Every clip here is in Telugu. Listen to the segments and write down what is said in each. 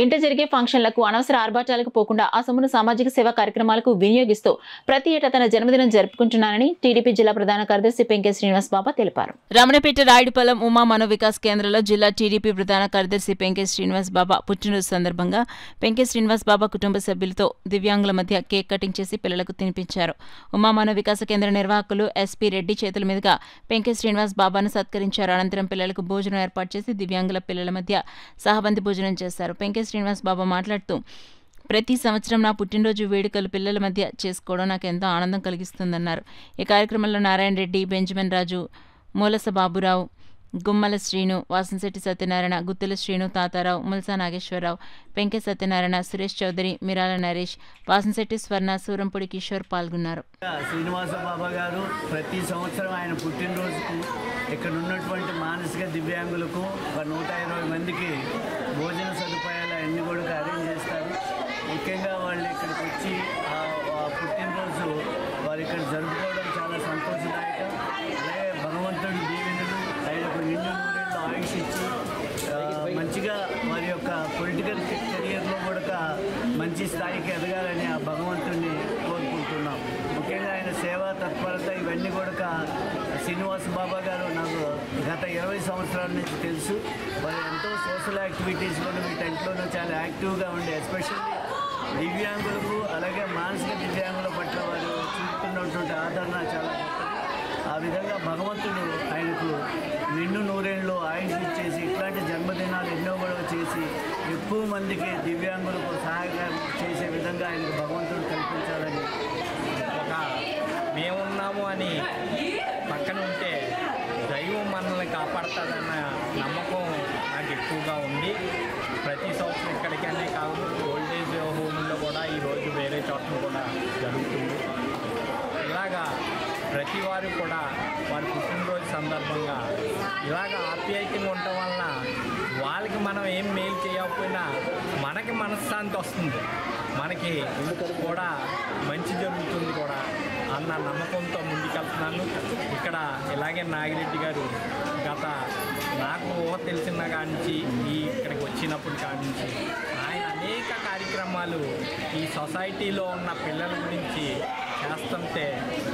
ఇంట జరిగే ఫంక్షన్లకు అనవసర ఆర్భాటాలకు పోకుండా ఆ సొమ్మును సామాజిక సేవా కార్యక్రమాలకు వినియోగిస్తూ ప్రతి ఏటా తన జన్మదినం జరుపుకుంటున్నానని టీడీపీ జిల్లా ప్రధాన కార్యదర్శి పెంకే శ్రీనివాస్ బాబా తెలిపారు. రమణపేట రాయుడుపాలెం ఉమా మనో వికాస్ కేంద్రంలో జిల్లా టీడీపీ ప్రధాన కార్యదర్శి పెంకే శ్రీనివాస్ బాబా పుట్టినరోజు సందర్భంగా పెంకే శ్రీనివాస్ బాబా కుటుంబ సభ్యులతో దివ్యాంగుల మధ్య కేక్ కటింగ్ చేసి పిల్లలకు తినిపించారు. ఉమా మనో వికాస కేంద్ర నిర్వాహకులు ఎస్పీ రెడ్డి చేతుల మీదుగా పెంకే శ్రీనివాస్ బాబాను సత్కరించారు. అనంతరం పిల్లలకు భోజనం ఏర్పాటు చేసి దివ్యాంగుల పిల్లల మధ్య సహబంది భోజనం చేశారు. పెంకే శ్రీనివాస్ బాబా మాట్లాడుతూ ప్రతి సంవత్సరం నా పుట్టినరోజు వేడుకలు పిల్లల మధ్య చేసుకోవడం నాకు ఎంతో ఆనందం కలిగిస్తుందన్నారు. ఈ కార్యక్రమంలో నారాయణ రెడ్డి, బెంజమిన్ రాజు, మూలస బాబురావు, గుమ్మల శ్రీను, వాసంశెట్టి సత్యనారాయణ, గుత్తుల శ్రీను, తాతారావు, ముల్సా నాగేశ్వరరావు, పెంకే సత్యనారాయణ, సురేష్ చౌదరి, మిరాల నరేష్, వాసంశెట్టి స్వర్ణ, సూరంపూడి కిషోర్ పాల్గొన్నారు. శ్రీనివాస బాబా గారు ప్రతి సంవత్సరం ఆయన పుట్టినరోజుకు ఇక్కడ ఉన్నటువంటి మానసిక దివ్యాంగులకు ఒక 120 మందికి భోజన సదుపాయాలు అన్నీ కూడా అరేంజ్ చేస్తారు. ముఖ్యంగా వాళ్ళు ఇక్కడికి వచ్చి పుట్టినరోజు వారు ఇక్కడ జరుపుకోవడం చాలా సంతోషదాయకం. అలాగే భగవంతుడి దీవెనలు ఆయనకు నిండు నూరేళ్ళు ఆయుష్ ఇచ్చి మంచిగా వారి యొక్క పొలిటికల్ కెరియర్లో కూడా మంచి స్థాయికి ఎదగాలని ఆ భగవంతుడిని కోరుకుంటున్నాం. ముఖ్యంగా ఆయన సేవా తత్పరత ఇవన్నీ కూడా శ్రీనివాస్ బాబా గారు నాకు గత 20 సంవత్సరాల నుంచి తెలుసు. వారు ఎంతో సోషల్ యాక్టివిటీస్లోనూ వీటంట్లోనూ చాలా యాక్టివ్గా ఉండే ఎస్పెషల్లీ దివ్యాంగులకు అలాగే మానసిక దివ్యాంగుల పట్ల వారు చూపుతున్నటువంటి ఆదరణ చాలా గొప్పది. ఆ విధంగా భగవంతుడు ఆయనకు నిండు నూరేళ్ళు ఆయుష్ ఇచ్చేసి ఇట్లాంటి జన్మదినాలు ఎన్నో కూడా చేసి ఎక్కువ మందికి దివ్యాంగులకు సహాయం చేసే విధంగా ఆయనకు భగవంతుడు కల్పించాలని ఒక మేమున్నాము అని పక్కన ఉంటే దైవం మనల్ని కాపాడుతుందన్న నమ్మకం నాకు ఎక్కువగా ఉంది. ప్రతి సంవత్సరం ఇక్కడికనే కాదు, ఓల్డేజ్ హోమ్లో కూడా ఈరోజు వేరే చోట్ల కూడా జరుగుతుంది. ఇలాగా ప్రతి వారు కూడా వారి పుట్టినరోజు సందర్భంగా ఇలాగ ఆప్యాయతంగా ఉండటం వలన వాళ్ళకి మనం ఏం మేలు చేయకపోయినా మనకి మనశ్శాంతి వస్తుంది, మనకి కూడా మంచి జరుగుతుంది కూడా అన్న నమ్మకంతో ముందుకెళ్తున్నాను. ఇక్కడ ఇలాగే నాగిరెడ్డి గారు గత నాకు తెలిసిన కానించి ఇక్కడికి వచ్చినప్పుడు కానించి ఆయన అనేక కార్యక్రమాలు ఈ సొసైటీలో ఉన్న పిల్లల గురించి చేస్తుంటే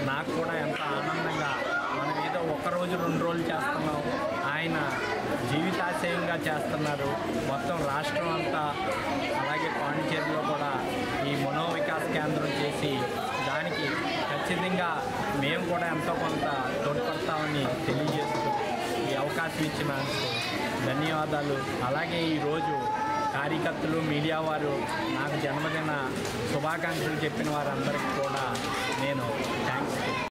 నాకు కూడా ఎంత ఆనందంగా, మనం ఏదో 1 రోజు 2 రోజులు చేస్తున్నాం, ఆయన జీవితాశయంగా చేస్తున్నారు. మొత్తం రాష్ట్రం అంతా అలాగే పాండిచేరిలో కూడా ఈ మనో వికాస్ కేంద్రం చేసి దానికి ఖచ్చితంగా మేము కూడా ఎంతో కొంత తోడ్పడతామని తెలియజేస్తూ ఈ అవకాశం ఇచ్చినందుకు ధన్యవాదాలు. అలాగే ఈరోజు కార్యకర్తలు, మీడియా వారు నాకు జన్మదిన శుభాకాంక్షలు చెప్పిన వారందరికీ కూడా